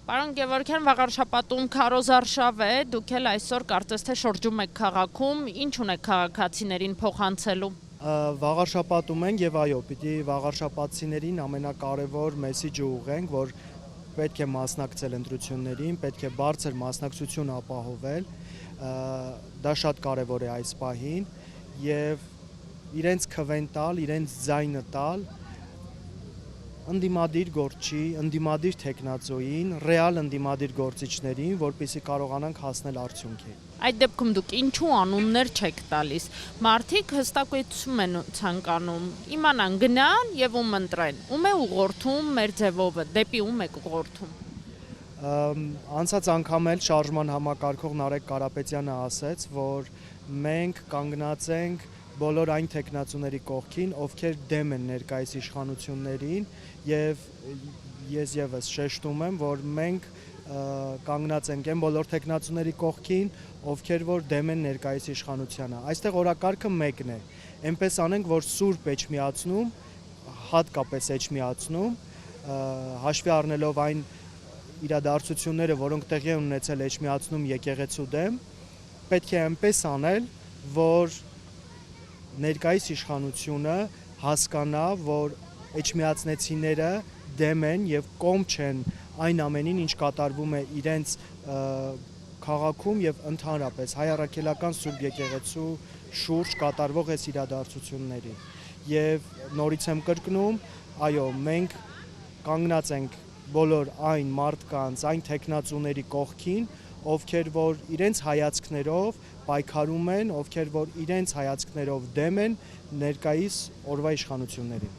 Պարոն Գևորգյան, վաղարշապատում քարոզարշավ է, դուք էլ այսօր կարծես թե շրջում եք քաղաքում, ինչ ունեք քաղաքացիներին փոխանցելու։ Վաղարշապատում ենք եւ այո, պիտի վաղարշապատցիներին ամենակարևոր մեսիջը ուղղենք, որ պետք է մասնակցել ընտրություններին, պետք է բարձր մասնակցություն ապահովել, դա շատ կարևոր է այս պահին եւ իրենց քվեն տալ, իրենց ձայնը տալ ընդդիմադիր գործչի, ընդդիմադիր թեկնածուին, ռեալ ընդդիմադիր գործիչներին, որպեսզի կարողանանք հասնել արդյունքի։ Այդ դեպքում դուք ինչու անուններ չեք տալիս։ Մարդիկ հստակություն են ցանկանում, իմանան գնան եւ ում ընտրեն։ Ում է ուղղորդում մեր ձևովը, դեպի ում եք ուղղորդում։ Անցած անգամ էլ շարժման համակարգող Նարեկ Կարապետյանը ասաց, որ մենք կանգնած ենք բոլոր այն թեկնածուների կողքին, ովքեր դեմ են ներկայիս իշխանություններին եւ ես եւս շեշտում եմ, որ մենք կանգնած ենք այն բոլոր թեկնածուների կողքին, ովքեր որ դեմ են ներկայիս իշխանությանը։ Այստեղ օրակարգը մեկն է։ Էնպես անենք, որ սուրբ էջմիածնում, հատկապես էջմիածնում, հաշվի առնելով այն իրադարձությունները, որոնք տեղի են ունեցել էջմիածնում եկեղեցու դեմ, պետք է այնպես անել, որ ներկայիս իշխանությունը հասկանա, որ էջմիածնեցիները դեմ են եւ կողմ չեն այն ամենին, ինչ կատարվում է իրենց քաղաքում եւ ընդհանրապես հայ առաքելական Սուրբ եկեղեցու շուրջ կատարվող այս իրադարձությունների։ Եվ նորից եմ կրկնում, այո, մենք կանգնած ենք բոլոր այն մարդկանց, այն թեկնածուների կողքին, ովքեր որ իրենց հայացքներով պայքարում են, ովքեր որ իրենց հայացքներով դեմ են ներկայիս օրվա իշխանություններին։